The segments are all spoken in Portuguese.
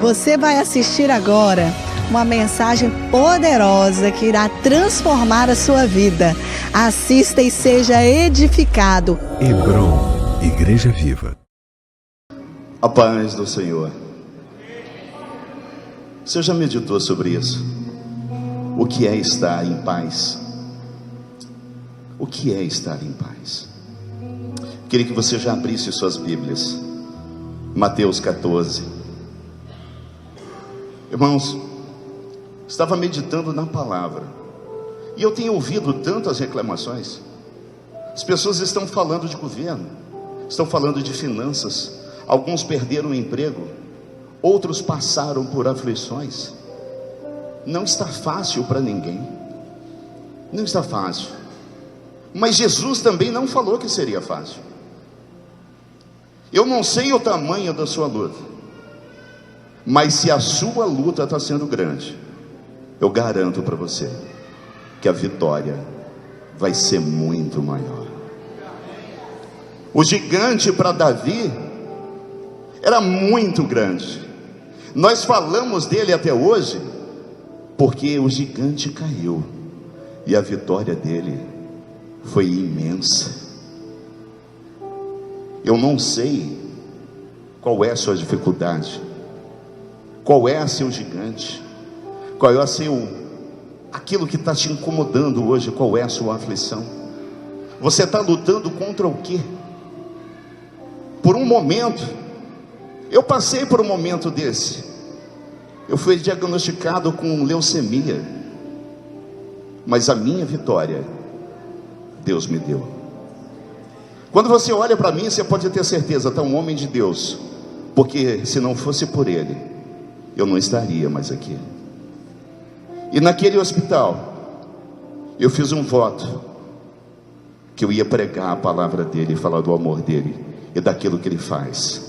Você vai assistir agora uma mensagem poderosa que irá transformar a sua vida. Assista e seja edificado. Hebron, Igreja Viva. A paz do Senhor. Você já meditou sobre isso? O que é estar em paz? O que é estar em paz? Queria que você já abrisse suas Bíblias. Mateus 14. Irmãos, estava meditando na palavra e eu tenho ouvido tantas reclamações. As pessoas estão falando de governo, estão falando de finanças. Alguns perderam o emprego, outros passaram por aflições. Não está fácil para ninguém. Não está fácil. Mas Jesus também não falou que seria fácil. Eu não sei o tamanho da sua luta, mas se a sua luta está sendo grande, eu garanto para você que a vitória vai ser muito maior. O gigante para Davi era muito grande. Nós falamos dele até hoje porque o gigante caiu e a vitória dele foi imensa. Eu não sei qual é a sua dificuldade, qual é seu gigante, qual é aquilo que está te incomodando hoje, qual é a sua aflição. Você está lutando contra o quê? Por um momento, eu passei por um momento desse. Eu fui diagnosticado com leucemia, mas a minha vitória Deus me deu. Quando você olha para mim, você pode ter certeza, está um homem de Deus, porque se não fosse por ele, eu não estaria mais aqui. E naquele hospital, eu fiz um voto, que eu ia pregar a palavra dele, falar do amor dele, e daquilo que ele faz.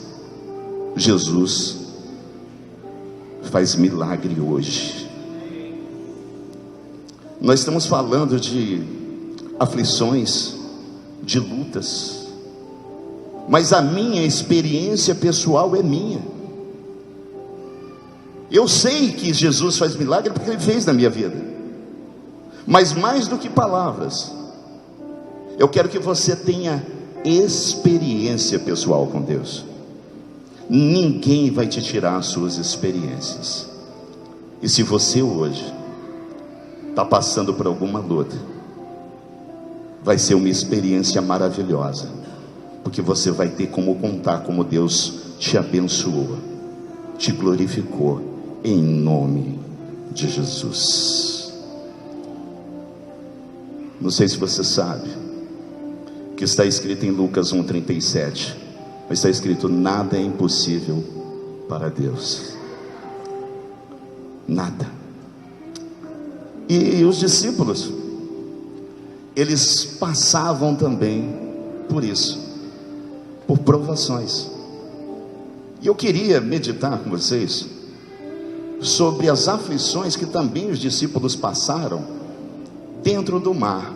Jesus faz milagre hoje. Nós estamos falando de aflições, de lutas, mas a minha experiência pessoal é minha. Eu sei que Jesus faz milagre porque ele fez na minha vida, mas mais do que palavras, eu quero que você tenha experiência pessoal com Deus. Ninguém vai te tirar as suas experiências. E se você hoje está passando por alguma luta, vai ser uma experiência maravilhosa, porque você vai ter como contar como Deus te abençoou, te glorificou, em nome de Jesus. Não sei se você sabe que está escrito em Lucas 1:37, mas está escrito: nada é impossível para Deus. Nada. E os discípulos, eles passavam também por isso, por provações. E eu queria meditar com vocês sobre as aflições que também os discípulos passaram dentro do mar.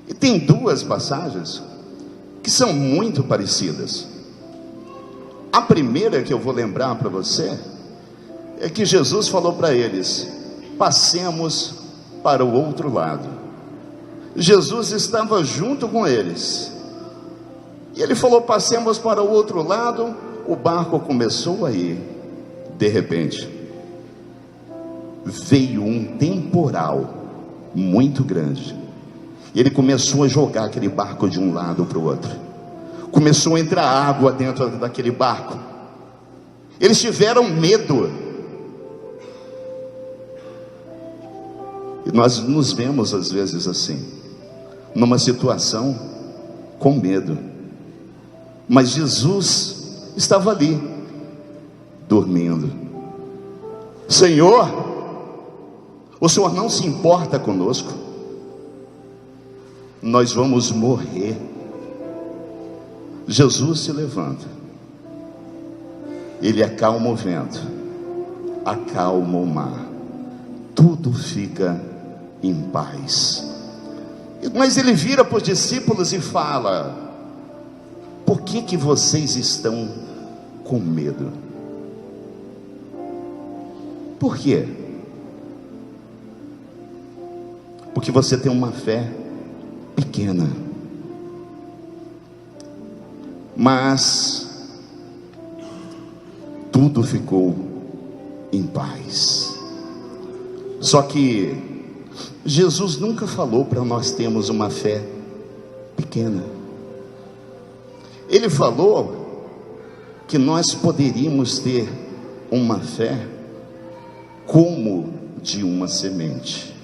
E tem duas passagens que são muito parecidas. A primeira que eu vou lembrar para você é que Jesus falou para eles: passemos para o outro lado. Jesus estava junto com eles, e ele falou: passemos para o outro lado. O barco começou a ir. De repente veio um temporal muito grande, e ele começou a jogar aquele barco de um lado para o outro. Começou a entrar água dentro daquele barco. Eles tiveram medo. E nós nos vemos às vezes assim, numa situação com medo. Mas Jesus estava ali, dormindo. Senhor, o Senhor não se importa conosco? Nós vamos morrer. Jesus se levanta, ele acalma o vento, acalma o mar, tudo fica em paz. Mas ele vira para os discípulos e fala: por que vocês estão com medo? Por quê? Porque você tem uma fé pequena. Mas tudo ficou em paz. Só que Jesus nunca falou para nós termos uma fé pequena. Ele falou que nós poderíamos ter uma fé como de uma semente,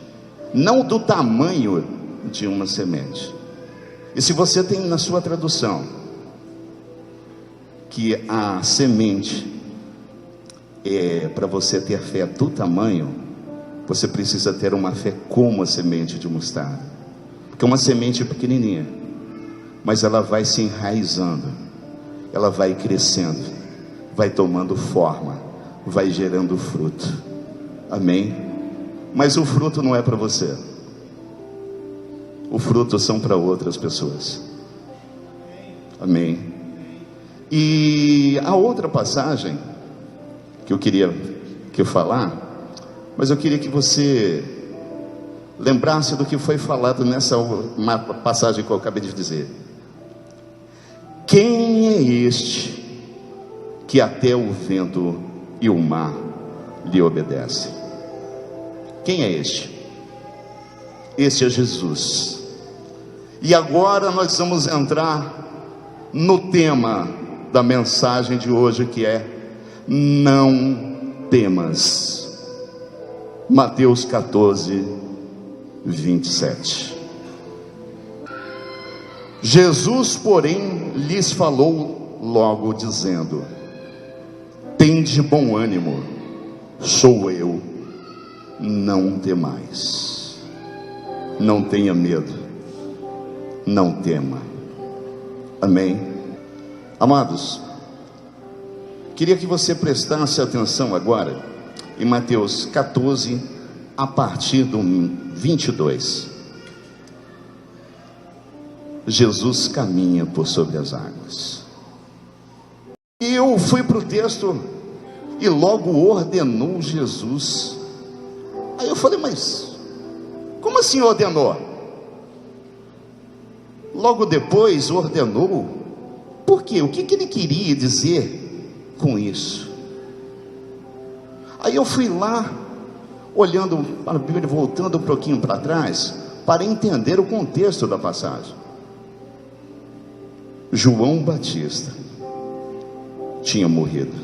não do tamanho de uma semente. E se você tem na sua tradução que a semente é para você ter fé do tamanho, você precisa ter uma fé como a semente de mostarda, porque uma semente é pequenininha, mas ela vai se enraizando, ela vai crescendo, vai tomando forma, vai gerando fruto. Amém? Mas o fruto não é para você, o fruto são para outras pessoas. Amém? E a outra passagem que eu queria falar, mas eu queria que você lembrasse do que foi falado nessa passagem que eu acabei de dizer. Quem é este que até o vento e o mar lhe obedecem? Quem é este? Este é Jesus. E agora nós vamos entrar no tema da mensagem de hoje, que é: não temas. Mateus 14, 27. Jesus, porém, lhes falou logo, dizendo: tende bom ânimo, sou eu, não temais. Não tenha medo, não tema. Amém? Amados, queria que você prestasse atenção agora em Mateus 14, a partir do 22. Jesus caminha por sobre as águas. E eu fui para o texto e logo ordenou Jesus. Aí eu falei: mas como assim ordenou? Logo depois ordenou. Por quê? O que ele queria dizer com isso? Aí eu fui lá, olhando para a Bíblia, voltando um pouquinho para trás, para entender o contexto da passagem. João Batista tinha morrido.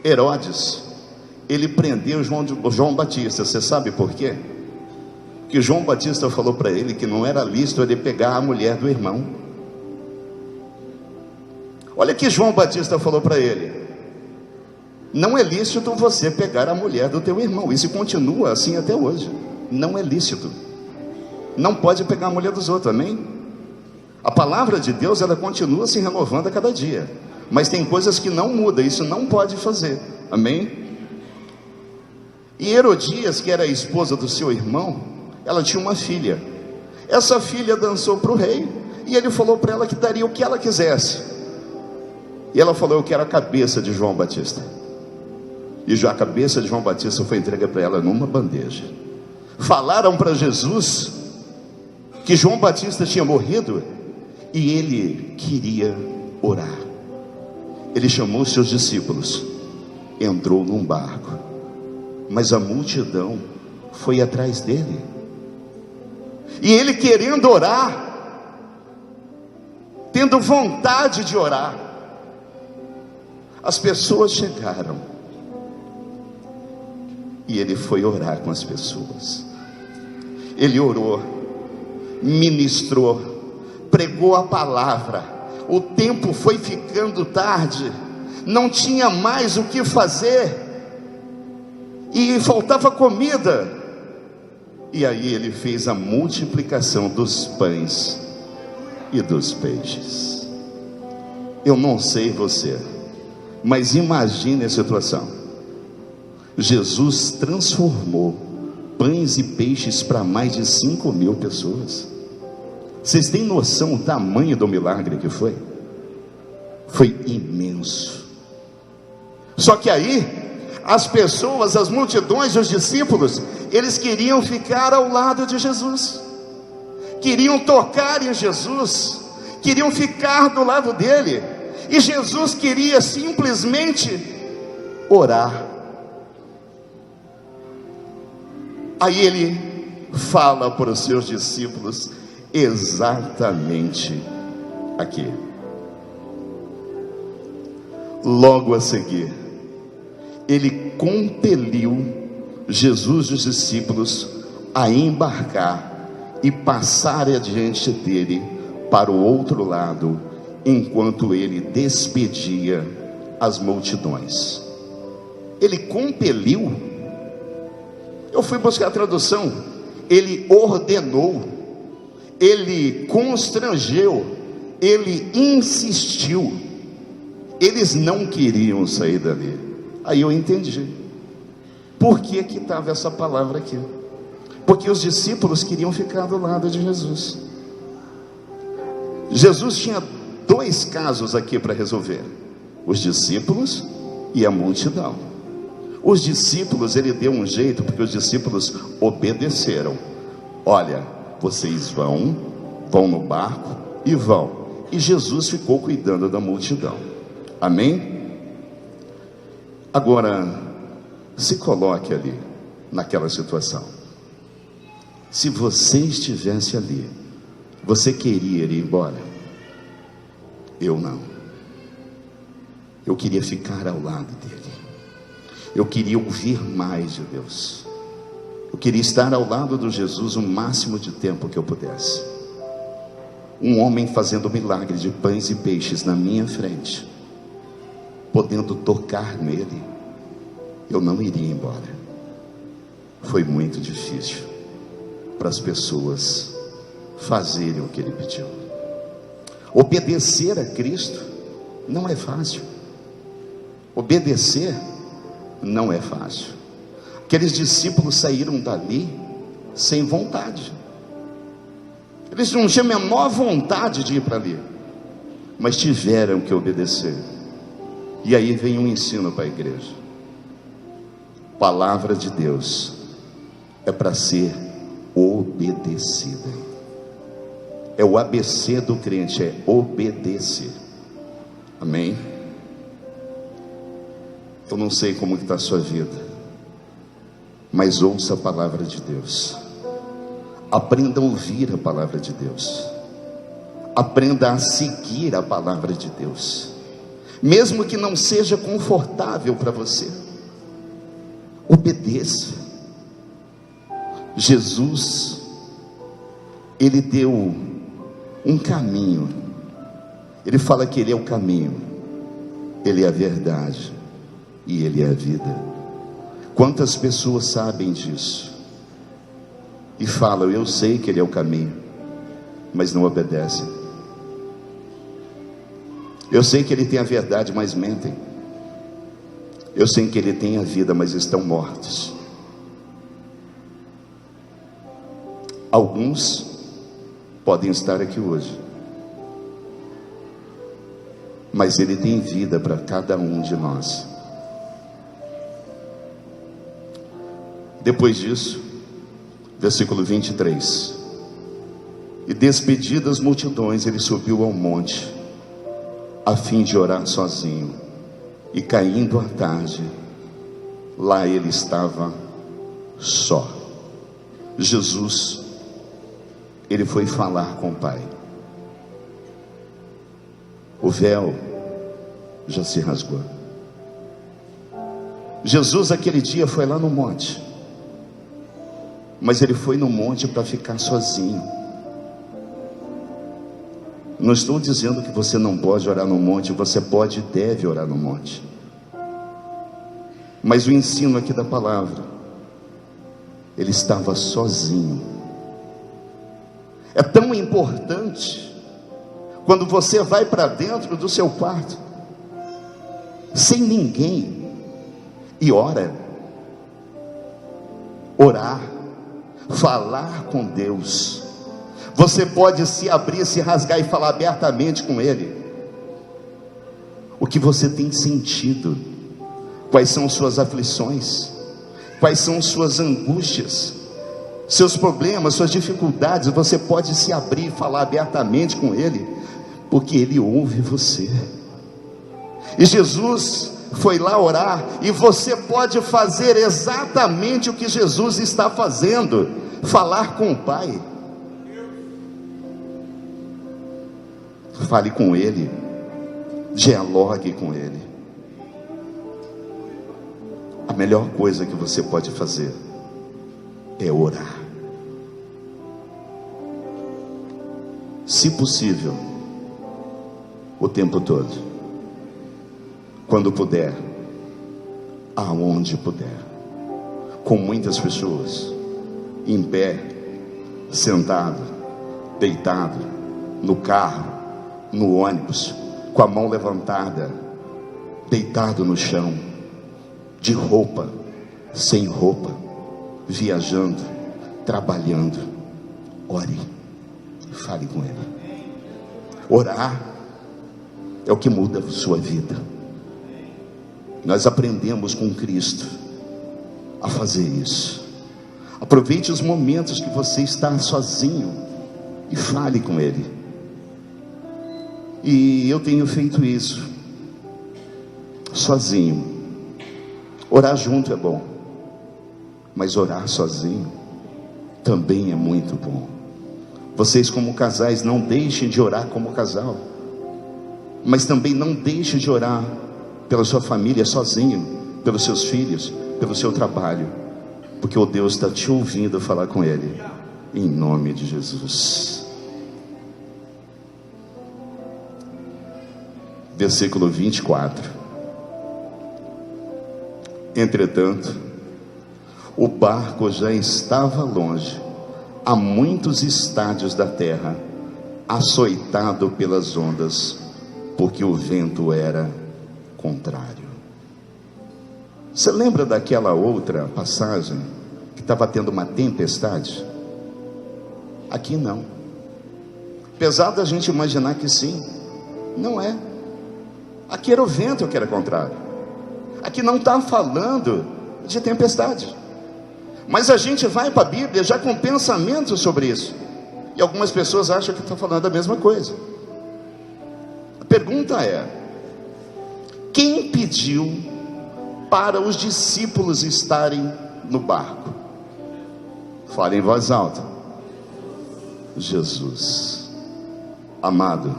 Herodes, ele prendeu João Batista. Você sabe por quê? Que João Batista falou para ele que não era lícito ele pegar a mulher do irmão. Olha que João Batista falou para ele: não é lícito você pegar a mulher do teu irmão. Isso continua assim até hoje. Não é lícito. Não pode pegar a mulher dos outros, amém? A palavra de Deus, ela continua se renovando a cada dia. Mas tem coisas que não mudam, isso não pode fazer, amém? E Herodias, que era a esposa do seu irmão, ela tinha uma filha. Essa filha dançou para o rei, e ele falou para ela que daria o que ela quisesse. E ela falou: eu quero a cabeça de João Batista. E já a cabeça de João Batista foi entregue para ela numa bandeja. Falaram para Jesus que João Batista tinha morrido e ele queria orar. Ele chamou seus discípulos, entrou num barco, mas a multidão foi atrás dele. E ele, querendo orar, tendo vontade de orar, as pessoas chegaram e ele foi orar com as pessoas. Ele orou, ministrou, pregou a palavra. O tempo foi ficando tarde, não tinha mais o que fazer, e faltava comida. E aí ele fez a multiplicação dos pães e dos peixes. Eu não sei você, mas imagine a situação. Jesus transformou pães e peixes para mais de 5.000 pessoas. Vocês têm noção do tamanho do milagre que foi? Foi imenso. Só que aí as pessoas, as multidões, os discípulos, eles queriam ficar ao lado de Jesus, queriam tocar em Jesus, queriam ficar do lado dele, e Jesus queria simplesmente orar. Aí ele fala para os seus discípulos exatamente aqui. Logo a seguir, ele compeliu Jesus e os discípulos a embarcar e passar adiante dele para o outro lado, enquanto ele despedia as multidões. Ele compeliu. Eu fui buscar a tradução. Ele ordenou, ele constrangeu, ele insistiu. Eles não queriam sair dali. Aí eu entendi por que que estava essa palavra aqui. Porque os discípulos queriam ficar do lado de Jesus. Jesus tinha dois casos aqui para resolver: os discípulos e a multidão. Os discípulos, ele deu um jeito, porque os discípulos obedeceram. Olha, vocês vão no barco e vão. E Jesus ficou cuidando da multidão. Amém? Agora, se coloque ali, naquela situação. Se você estivesse ali, você queria ir embora? Eu não. Eu queria ficar ao lado dele. Eu queria ouvir mais de Deus. Eu queria estar ao lado de Jesus o máximo de tempo que eu pudesse. Um homem fazendo milagre de pães e peixes na minha frente, podendo tocar nele, eu não iria embora. Foi muito difícil para as pessoas fazerem o que ele pediu. Obedecer a Cristo não é fácil. Obedecer não é fácil. Aqueles discípulos saíram dali sem vontade. Eles não tinham a menor vontade de ir para ali, mas tiveram que obedecer. E aí vem um ensino para a igreja. Palavra de Deus é para ser obedecida. É o ABC do crente, é obedecer. Amém? Eu não sei como está a sua vida, mas ouça a palavra de Deus. Aprenda a ouvir a palavra de Deus. Aprenda a seguir a palavra de Deus, mesmo que não seja confortável para você. Obedeça. Jesus, ele deu um caminho. Ele fala que ele é o caminho, ele é a verdade e ele é a vida. Quantas pessoas sabem disso e falam: eu sei que ele é o caminho, mas não obedecem. Eu sei que ele tem a verdade, mas mentem. Eu sei que ele tem a vida, mas estão mortos. Alguns podem estar aqui hoje, mas ele tem vida para cada um de nós. Depois disso, versículo 23: e despedidas as multidões, ele subiu ao monte, a fim de orar sozinho. E caindo a tarde, lá ele estava só. Jesus, ele foi falar com o Pai. O véu já se rasgou. Jesus aquele dia foi lá no monte, mas ele foi no monte para ficar sozinho. Não estou dizendo que você não pode orar no monte, você pode e deve orar no monte. Mas o ensino aqui da palavra, ele estava sozinho. É tão importante quando você vai para dentro do seu quarto, sem ninguém, e ora, orar, falar com Deus. Você pode se abrir, se rasgar e falar abertamente com Ele o que você tem sentido, Quais são suas aflições? Quais são suas angústias? Seus problemas, suas dificuldades? Você pode se abrir e falar abertamente com Ele, porque Ele ouve você. E Jesus foi lá orar, e você pode fazer exatamente o que Jesus está fazendo: falar com o Pai. Fale com Ele, dialogue com Ele. A melhor coisa que você pode fazer é orar. Se possível, o tempo todo, quando puder, aonde puder, com muitas pessoas, em pé, sentado, deitado, no carro, no ônibus, com a mão levantada, deitado no chão, de roupa, sem roupa, viajando, trabalhando. Ore, fale com Ele. Orar é o que muda a sua vida. Nós aprendemos com Cristo a fazer isso. Aproveite os momentos que você está sozinho e fale com Ele. E eu tenho feito isso sozinho. Orar junto é bom, mas orar sozinho também é muito bom. Vocês, como casais, não deixem de orar como casal, mas também não deixem de orar pela sua família sozinho, pelos seus filhos, pelo seu trabalho, porque o Deus está te ouvindo falar com Ele, em nome de Jesus. Versículo 24. Entretanto, o barco já estava longe, a muitos estádios da terra, açoitado pelas ondas, porque o vento era contrário. Você lembra daquela outra passagem que estava tendo uma tempestade? Aqui não. Apesar da gente imaginar que sim, não é. Aqui era o vento que era contrário. Aqui não está falando de tempestade, mas a gente vai para a Bíblia já com pensamento sobre isso, e algumas pessoas acham que está falando a mesma coisa. A pergunta é: quem pediu para os discípulos estarem no barco? Fale em voz alta. Jesus. Amado,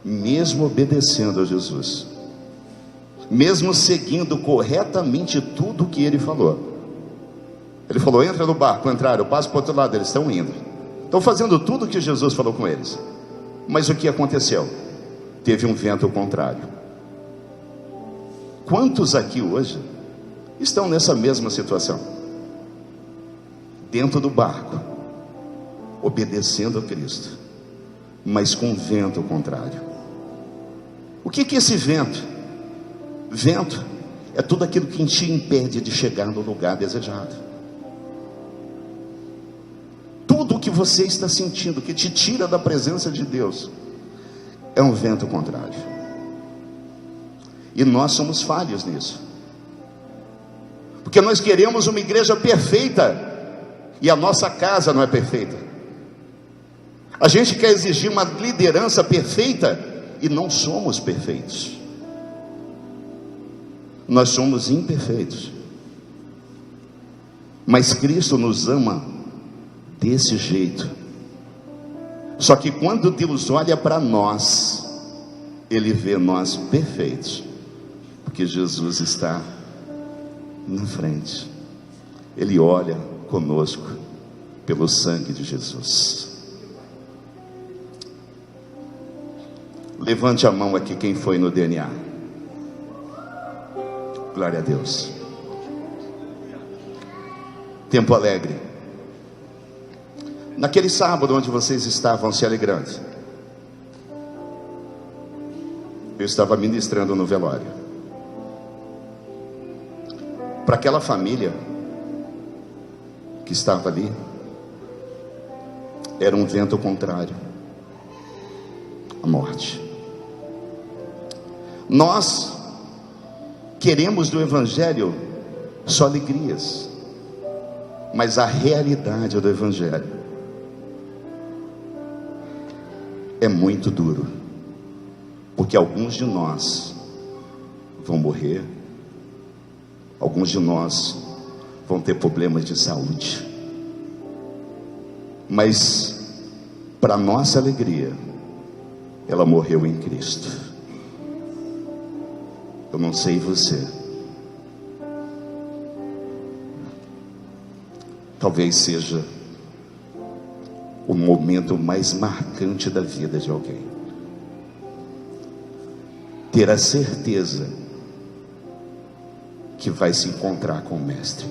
mesmo obedecendo a Jesus, mesmo seguindo corretamente tudo o que Ele falou, Ele falou: entra no barco. Entraram, eu passo para o outro lado. Eles estão indo, estão fazendo tudo o que Jesus falou com eles. Mas o que aconteceu? Teve um vento contrário. Quantos aqui hoje estão nessa mesma situação? Dentro do barco, obedecendo a Cristo, mas com vento contrário. O que é esse vento? Vento é tudo aquilo que te impede de chegar no lugar desejado. Tudo o que você está sentindo que te tira da presença de Deus é um vento contrário. E nós somos falhos nisso, porque nós queremos uma igreja perfeita e a nossa casa não é perfeita. A gente quer exigir uma liderança perfeita e não somos perfeitos. Nós somos imperfeitos, mas Cristo nos ama desse jeito. Só que quando Deus olha para nós, Ele vê nós perfeitos, porque Jesus está na frente. Ele olha conosco pelo sangue de Jesus. Levante a mão aqui quem foi no DNA. Glória a Deus. Tempo Alegre. Naquele sábado onde vocês estavam se alegrando, eu estava ministrando no velório. Para aquela família que estava ali, era um vento contrário, a morte. Nós queremos do Evangelho só alegrias, mas a realidade do Evangelho é muito duro, porque alguns de nós vão morrer, alguns de nós vão ter problemas de saúde, mas para nossa alegria, ela morreu em Cristo. Eu não sei você, talvez seja o momento mais marcante da vida de alguém, ter a certeza que vai se encontrar com o Mestre.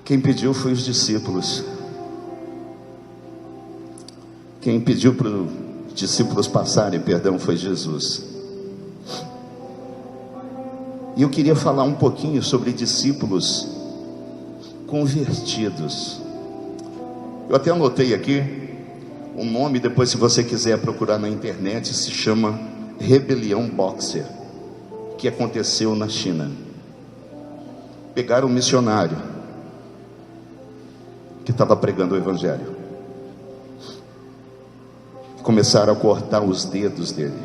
Quem pediu foi os discípulos. Quem pediu para os discípulos passarem perdão foi Jesus. E eu queria falar um pouquinho sobre discípulos convertidos. Eu até anotei aqui um nome, depois se você quiser procurar na internet, se chama Rebelião Boxer, que aconteceu na China. Pegaram um missionário que estava pregando o Evangelho, começaram a cortar os dedos dele,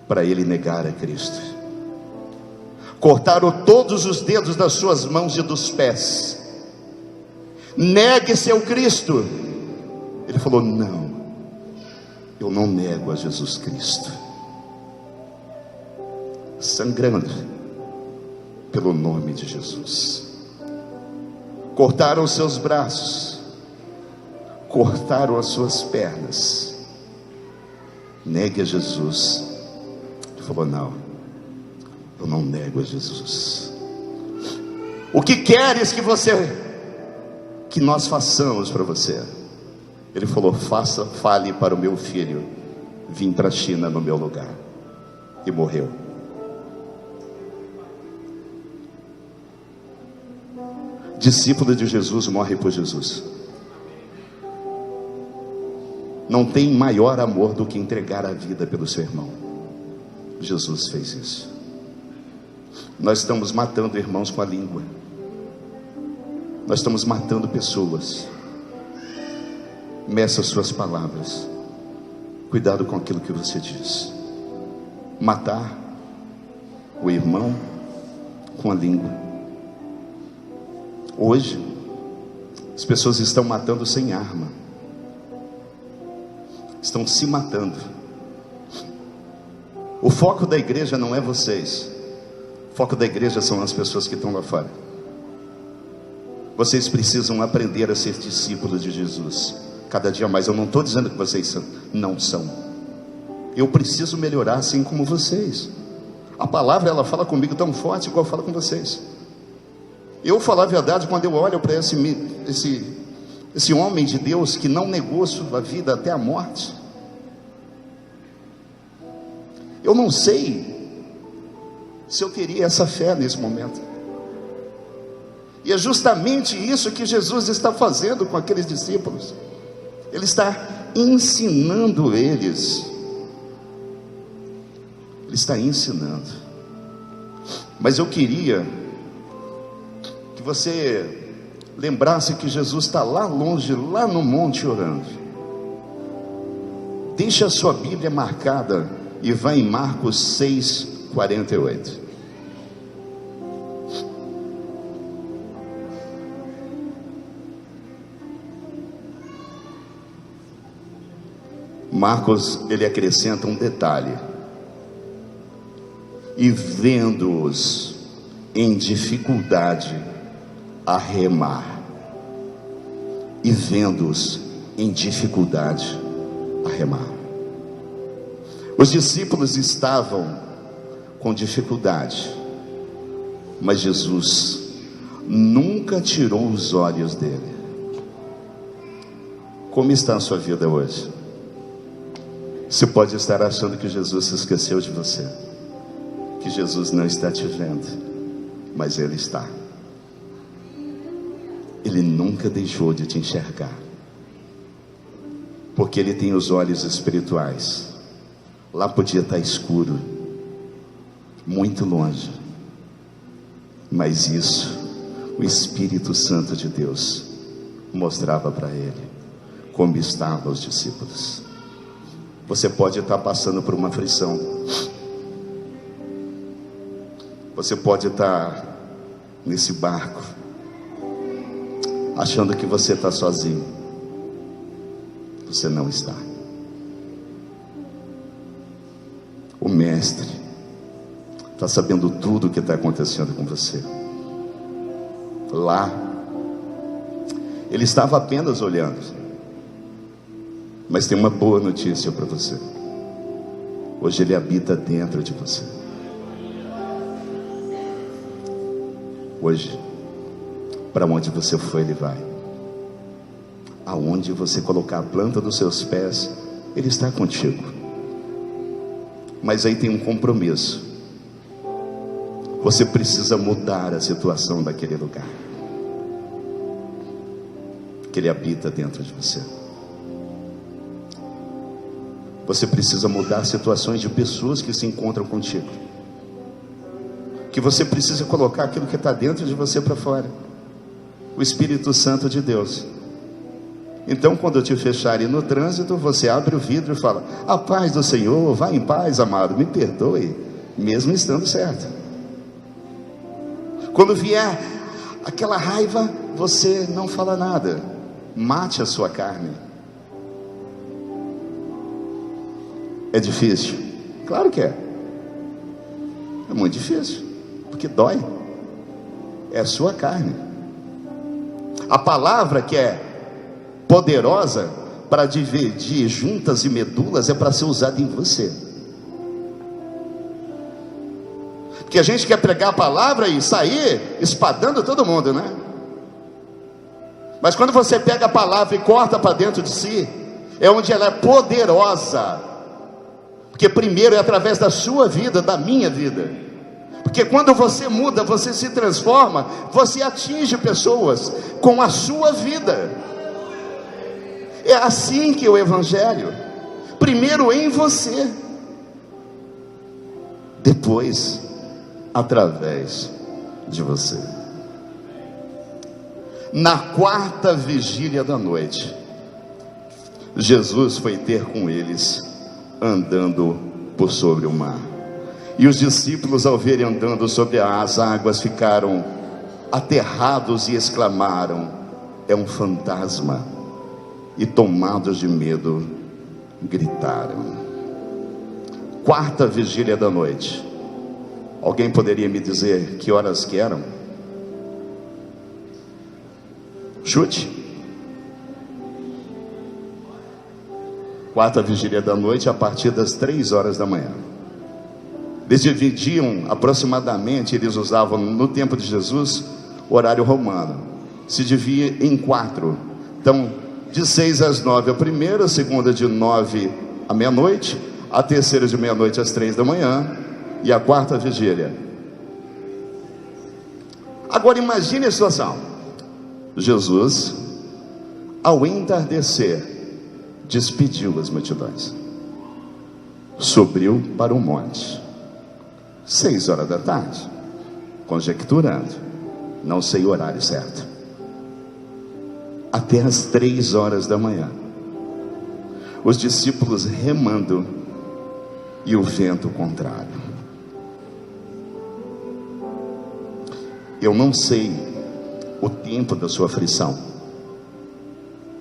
para ele negar a Cristo. Cortaram todos os dedos das suas mãos e dos pés. Negue-se ao Cristo. Ele falou: não, eu não nego a Jesus Cristo. Sangrando pelo nome de Jesus. Cortaram os seus braços, cortaram as suas pernas. Negue a Jesus. Ele falou: não, eu não nego a Jesus. O que queres que nós façamos para você? Ele falou: fale para o meu filho vir para a China no meu lugar. E morreu. Discípulo de Jesus morre por Jesus. Não tem maior amor do que entregar a vida pelo seu irmão. Jesus fez isso. Nós estamos matando irmãos com a língua. Nós estamos matando pessoas. Meça suas palavras. Cuidado com aquilo que você diz. Matar o irmão com a língua. Hoje as pessoas estão matando sem arma. Estão se matando. O foco da igreja não é vocês. O foco da igreja são as pessoas que estão lá fora. Vocês precisam aprender a ser discípulos de Jesus cada dia mais. Eu não estou dizendo que vocês não são. Eu preciso melhorar assim como vocês. A palavra, ela fala comigo tão forte igual fala com vocês. Eu falar a verdade, quando eu olho para esse homem de Deus que não negou sua vida até a morte, eu não sei se eu teria essa fé nesse momento. E é justamente isso que Jesus está fazendo com aqueles discípulos. Ele está ensinando eles. Ele está ensinando. Mas eu queria que você lembrasse que Jesus está lá longe, lá no monte orando. Deixa a sua Bíblia marcada e vai em Marcos 6:48. Marcos, ele acrescenta um detalhe: e vendo-os em dificuldade a remar. E vendo-os em dificuldade a remar. Os discípulos estavam com dificuldade, mas Jesus nunca tirou os olhos dele. Como está a sua vida hoje? Você pode estar achando que Jesus se esqueceu de você, que Jesus não está te vendo, mas Ele está. Ele nunca deixou de te enxergar, porque Ele tem os olhos espirituais. Lá podia estar escuro, muito longe, mas isso o Espírito Santo de Deus mostrava para ele como estavam os discípulos. Você pode estar passando por uma aflição, você pode estar nesse barco achando que você está sozinho. Você não está. O Mestre está sabendo tudo o que está acontecendo com você. Lá Ele estava apenas olhando. Mas tem uma boa notícia para você. Hoje Ele habita dentro de você. Hoje, para onde você for, Ele vai. Aonde você colocar a planta dos seus pés, Ele está contigo. Mas aí tem um compromisso. Você precisa mudar a situação daquele lugar, que Ele habita dentro de você. Você precisa mudar situações de pessoas que se encontram contigo, que você precisa colocar aquilo que está dentro de você para fora. O Espírito Santo de Deus. Então, quando te fecharem no trânsito, você abre o vidro e fala: a paz do Senhor, vá em paz, amado, me perdoe, mesmo estando certo. Quando vier aquela raiva, você não fala nada. Mate a sua carne. É difícil? Claro que é. É muito difícil, porque dói. É a sua carne. A palavra que é poderosa para dividir juntas e medulas é para ser usada em você. Porque a gente quer pregar a palavra e sair espadando todo mundo, né? Mas quando você pega a palavra e corta para dentro de si, é onde ela é poderosa. Porque primeiro é através da sua vida, da minha vida. Porque quando você muda, você se transforma, você atinge pessoas com a sua vida. É assim que o Evangelho, primeiro em você, depois através de você. Na quarta vigília da noite, Jesus foi ter com eles, andando por sobre o mar. E os discípulos, ao verem andando sobre as águas, ficaram aterrados e exclamaram: é um fantasma. E tomados de medo, gritaram. Quarta vigília da noite. Alguém poderia me dizer que horas que eram? Chute. Quarta vigília da noite, a partir das 3 horas da manhã. Eles dividiam aproximadamente, eles usavam no tempo de Jesus o horário romano. Se dividia em 4. Então, de 6 às 9 a primeira, a segunda de 9 à meia-noite, a terceira de meia-noite às 3 da manhã e a quarta vigília. Agora imagine a situação. Jesus, ao entardecer, despediu as multidões, subiu para o monte. 6 horas da tarde, conjecturando, não sei o horário certo, até as 3 horas da manhã, os discípulos remando e o vento contrário. Eu não sei o tempo da sua aflição,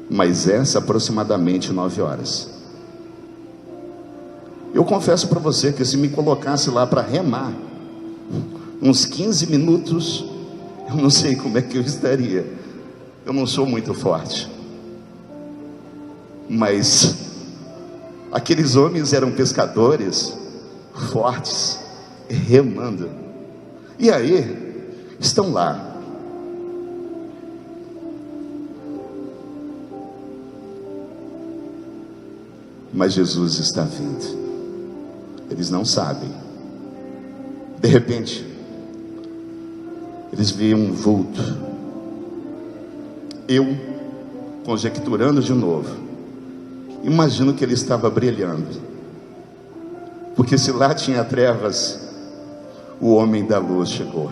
mas essa aproximadamente 9 horas. Eu confesso para você que se me colocasse lá para remar uns 15 minutos, eu não sei como é que eu estaria. Eu não sou muito forte, mas aqueles homens eram pescadores fortes, remando. E aí estão lá, mas Jesus está vindo. Eles não sabem. De repente, eles veem um vulto Eu, conjecturando de novo, imagino que ele estava brilhando, porque se lá tinha trevas, o homem da luz chegou,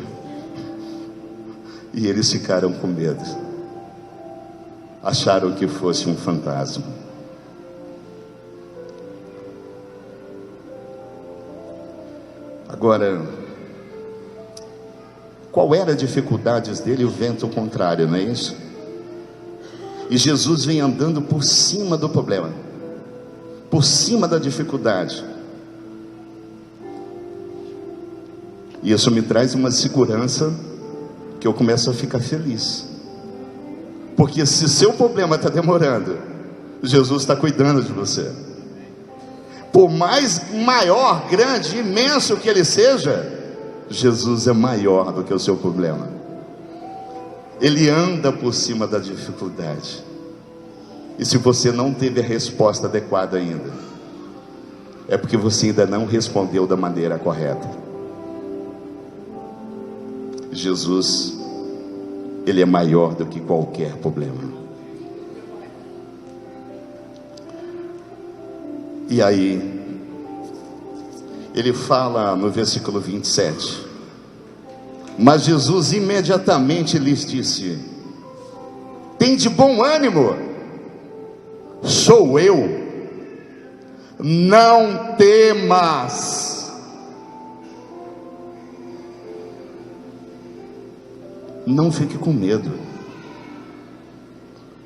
e eles ficaram com medo, acharam que fosse um fantasma. Agora, qual era a dificuldade dele? O vento contrário, não é isso? E Jesus vem andando por cima do problema, por cima da dificuldade. E isso me traz uma segurança que eu começo a ficar feliz. Porque se seu problema está demorando, Jesus está cuidando de você. Por mais maior, grande, imenso que ele seja, Jesus é maior do que o seu problema. Ele anda por cima da dificuldade. E se você não teve a resposta adequada ainda, é porque você ainda não respondeu da maneira correta. Jesus, ele é maior do que qualquer problema. E aí, ele fala no versículo 27, mas Jesus imediatamente lhes disse: tende bom ânimo, sou eu, não temas. Não fique com medo,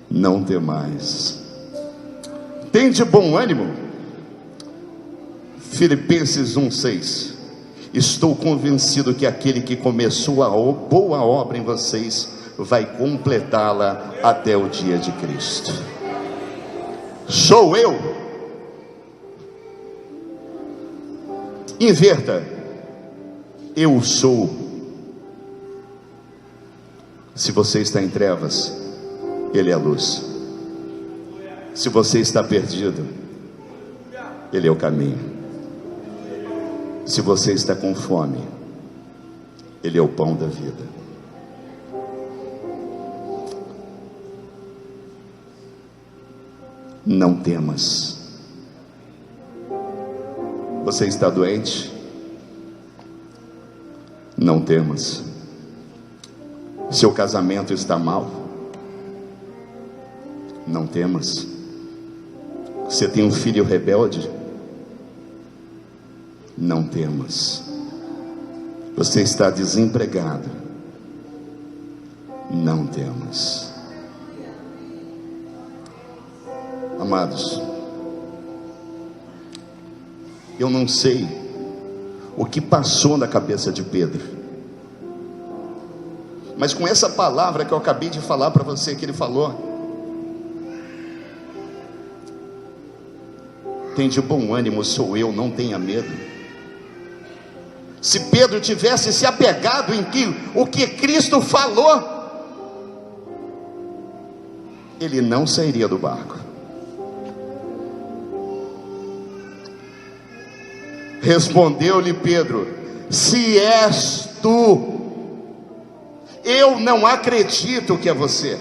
não temais. Tende bom ânimo. Filipenses 1:6, estou convencido que aquele que começou a boa obra em vocês vai completá-la até o dia de Cristo. Sou eu. Inverta, eu sou. Se você está em trevas, ele é a luz. Se você está perdido, ele é o caminho. Se você está com fome, ele é o pão da vida. Não temas. Você está doente? Não temas. Seu casamento está mal? Não temas. Você tem um filho rebelde? Não temas. Você está desempregado? Não temas. Amados, eu não sei o que passou na cabeça de Pedro, mas com essa palavra que eu acabei de falar para você, que ele falou, tem de bom ânimo, sou eu, não tenha medo. Se Pedro tivesse se apegado em o que Cristo falou, ele não sairia do barco. Respondeu-lhe Pedro: se és tu, eu não acredito que é você.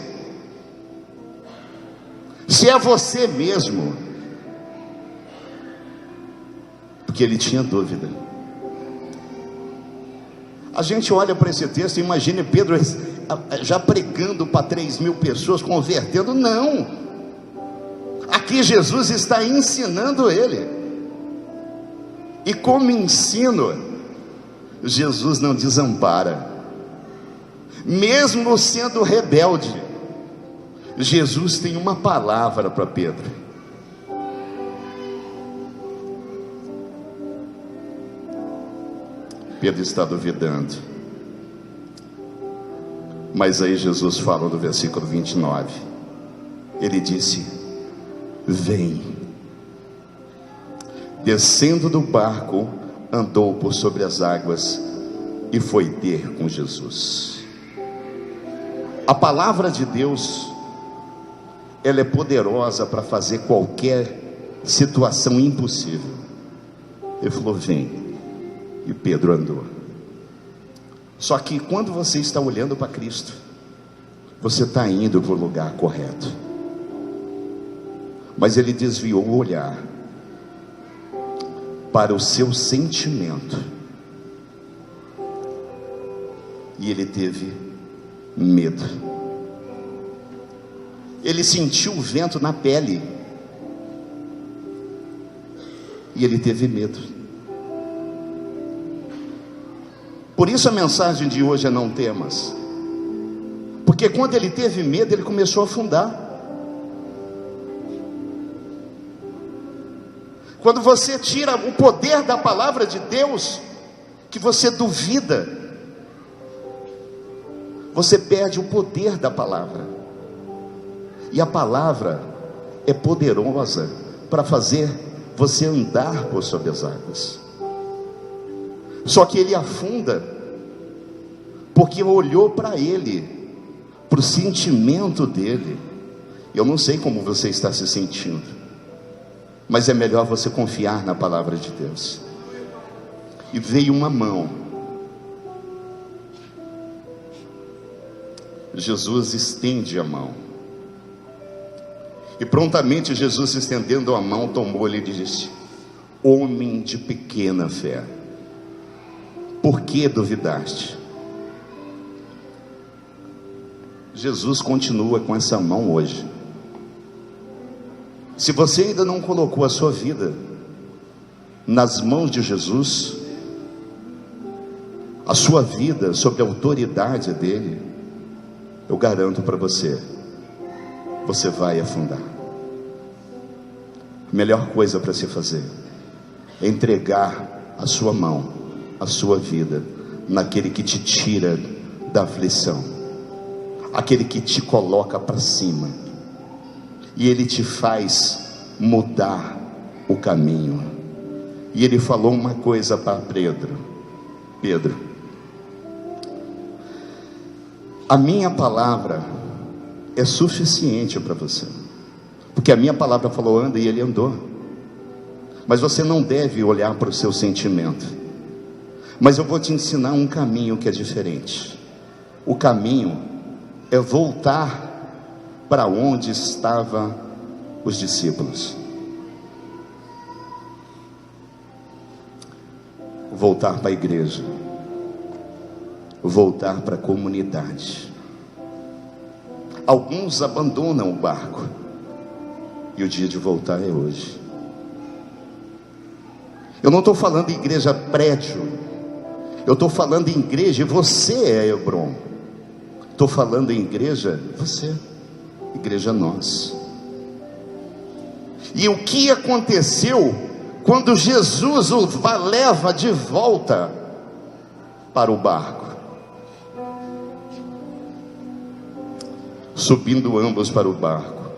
Se é você mesmo, porque ele tinha dúvida. A gente olha para esse texto e imagina Pedro já pregando para 3.000 pessoas, convertendo. Não, aqui Jesus está ensinando ele, e como ensino, Jesus não desampara, mesmo sendo rebelde. Jesus tem uma palavra para Pedro. Pedro está duvidando, mas aí Jesus fala no versículo 29, ele disse: vem. Descendo do barco, andou por sobre as águas e foi ter com Jesus. A palavra de Deus, ela é poderosa para fazer qualquer situação impossível. Ele falou: vem. E Pedro andou. Só que quando você está olhando para Cristo, você está indo para o lugar correto. Mas ele desviou o olhar para o seu sentimento, e ele teve medo. Ele sentiu o vento na pele, e ele teve medo. Por isso a mensagem de hoje é: não temas. Porque quando ele teve medo, ele começou a afundar. Quando você tira o poder da palavra de Deus, que você duvida, você perde o poder da palavra. E a palavra é poderosa para fazer você andar por sobre as águas. Só que ele afunda porque olhou para ele, para o sentimento dele. Eu não sei como você está se sentindo, mas é melhor você confiar na palavra de Deus. E veio uma mão. Jesus estende a mão, e prontamente Jesus, estendendo a mão, tomou-lhe e disse: homem de pequena fé, por que duvidaste? Jesus continua com essa mão hoje. Se você ainda não colocou a sua vida nas mãos de Jesus, a sua vida sob a autoridade dele, eu garanto para você, você vai afundar. A melhor coisa para se fazer é entregar a sua mão, a sua vida, naquele que te tira da aflição, aquele que te coloca para cima, e ele te faz mudar o caminho. E ele falou uma coisa para Pedro: Pedro, a minha palavra é suficiente para você, porque a minha palavra falou anda, e ele andou. Mas você não deve olhar para o seu sentimento, mas eu vou te ensinar um caminho que é diferente. O caminho é voltar para onde estavam os discípulos, voltar para a igreja, voltar para a comunidade. Alguns abandonam o barco, e o dia de voltar é hoje. Eu não estou falando em igreja prédio, eu estou falando em igreja, e você é Hebron. Estou falando em igreja, você, igreja nós. E o que aconteceu quando Jesus o leva de volta para o barco? Subindo ambos para o barco,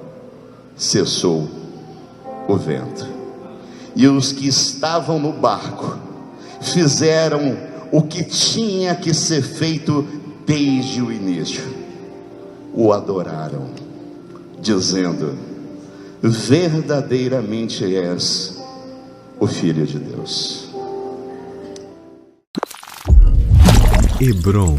cessou o vento, e os que estavam no barco fizeram o que tinha que ser feito desde o início: o adoraram, dizendo: verdadeiramente és o Filho de Deus. Hebron.